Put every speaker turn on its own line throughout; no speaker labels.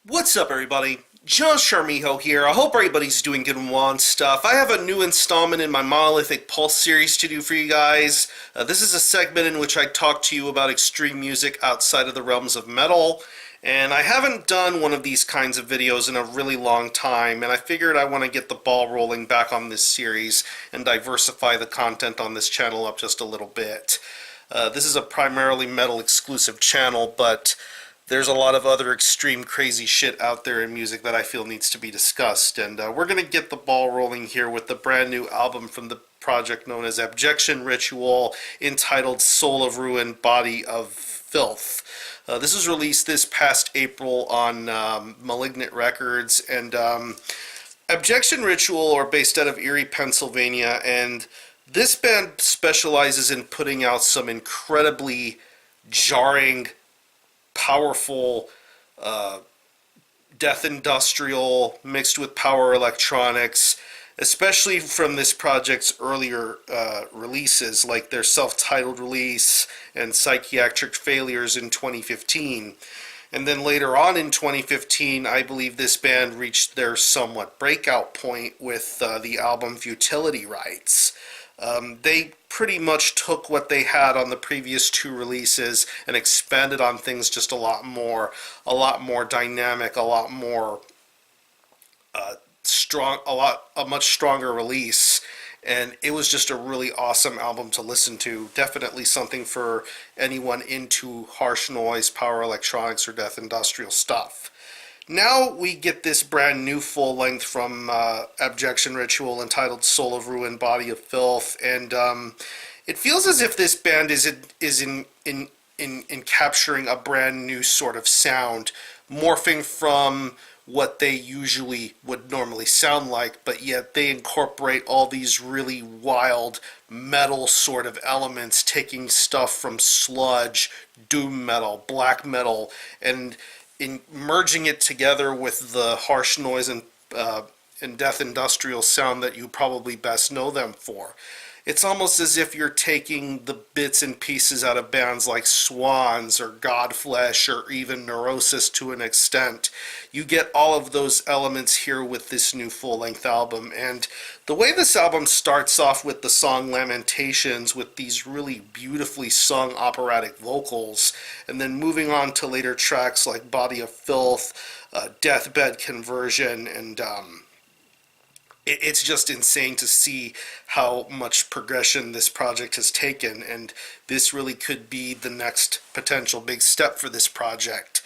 What's up, everybody? Josh Charmijo here. I hope everybody's doing good and stuff. I have a new installment in my Monolithic Pulse series to do for you guys. This is a segment in which I talk to you about extreme music outside of the realms of metal. And I haven't done one of these kinds of videos in a really long time, and I figured I want to get the ball rolling back on this series and diversify the content on this channel up just a little bit. This is a primarily metal exclusive channel, but there's a lot of other extreme crazy shit out there in music that I feel needs to be discussed, and we're going to get the ball rolling here with the brand new album from the project known as Abjection Ritual, entitled Soul of Ruin, Body of Filth. This was released this past April on Malignant Records, and Abjection Ritual are based out of Erie, Pennsylvania, and this band specializes in putting out some incredibly jarring, powerful death industrial mixed with power electronics, especially from this project's earlier releases, like their self-titled release and Psychiatric Failures in 2015. And then later on in 2015, I believe this band reached their somewhat breakout point with the album Futility Rites. They pretty much took what they had on the previous two releases and expanded on things just a lot more dynamic, a lot more strong, a much stronger release. And it was just a really awesome album to listen to. Definitely something for anyone into harsh noise, power electronics, or death industrial stuff. Now we get this brand new full length from Abjection Ritual entitled Soul of Ruin, Body of Filth, and it feels as if this band is in capturing a brand new sort of sound, morphing from what they usually would normally sound like, but yet they incorporate all these really wild metal sort of elements, taking stuff from sludge, doom metal, black metal, and in merging it together with the harsh noise and death industrial sound that you probably best know them for. It's almost as if you're taking the bits and pieces out of bands like Swans or Godflesh or even Neurosis to an extent. You get all of those elements here with this new full-length album, and the way this album starts off with the song Lamentations with these really beautifully sung operatic vocals, and then moving on to later tracks like Body of Filth, Deathbed Conversion, and it's just insane to see how much progression this project has taken, and this really could be the next potential big step for this project.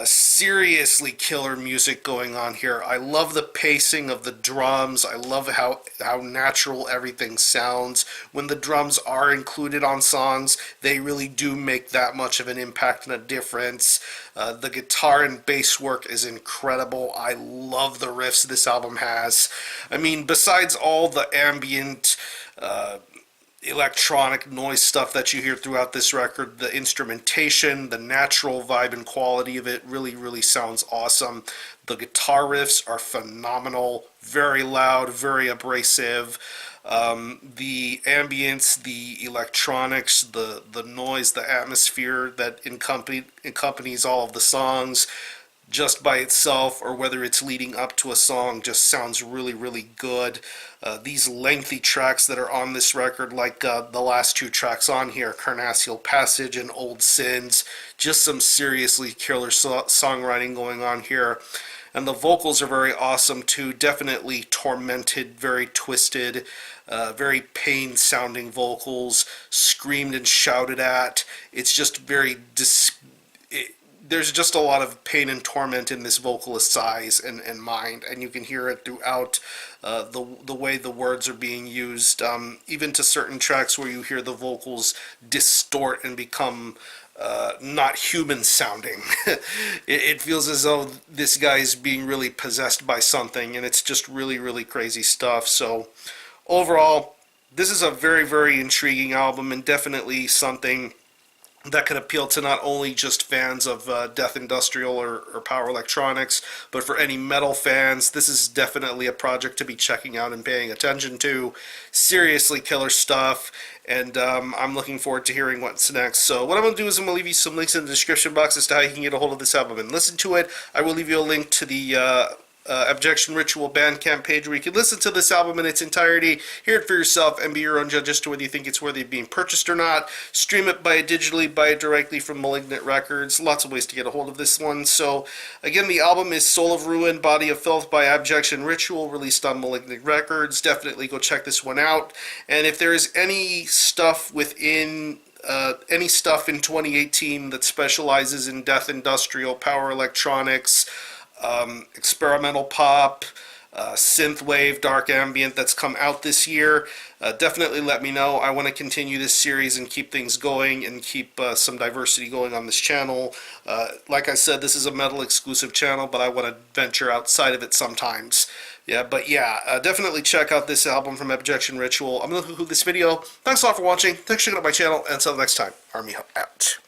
Seriously killer music going on here. I love the pacing of the drums. I love how natural everything sounds. When the drums are included on songs, they really do make that much of an impact and a difference. The guitar and bass work is incredible. I love the riffs this album has. I mean, besides all the ambient electronic noise stuff that you hear throughout this record, the instrumentation, the natural vibe and quality of it really sounds awesome. The guitar riffs are phenomenal, very loud, very abrasive. The ambience, the electronics, the noise, the atmosphere that accompanies all of the songs, just by itself or whether it's leading up to a song, just sounds really good. These lengthy tracks that are on this record, like the last two tracks on here, Carnassial Passage and Old Sins, just some seriously killer songwriting going on here. And the vocals are very awesome too, definitely tormented, very twisted, very pain-sounding vocals, screamed and shouted at. It's just very there's just a lot of pain and torment in this vocalist's eyes and mind, and you can hear it throughout the way the words are being used, even to certain tracks where you hear the vocals distort and become not human sounding. It feels as though this guy is being really possessed by something, and it's just really crazy stuff. So overall, this is a very intriguing album, and definitely something that can appeal to not only just fans of death industrial or power electronics, but for any metal fans. This is definitely a project to be checking out and paying attention to. Seriously killer stuff, and I'm looking forward to hearing what's next. So what I'm going to do is I'm going to leave you some links in the description box as to how you can get a hold of this album and listen to it. I will leave you a link to the Abjection Ritual Bandcamp page where you can listen to this album in its entirety, hear it for yourself, and be your own judge as to whether you think it's worthy of being purchased or not. Stream it, buy it digitally, buy it directly from Malignant Records. Lots of ways to get a hold of this one. So, again, the album is Soul of Ruin, Body of Filth by Abjection Ritual, released on Malignant Records. Definitely go check this one out. And if there is any stuff in 2018 that specializes in death industrial, power electronics, experimental pop, synthwave, dark ambient that's come out this year, definitely let me know. I want to continue this series and keep things going and keep some diversity going on this channel. Like I said, this is a metal exclusive channel, but I want to venture outside of it sometimes. Definitely check out this album from Abjection Ritual. I'm going to conclude this video. Thanks a lot for watching. Thanks for checking out my channel, and until next time, Army out.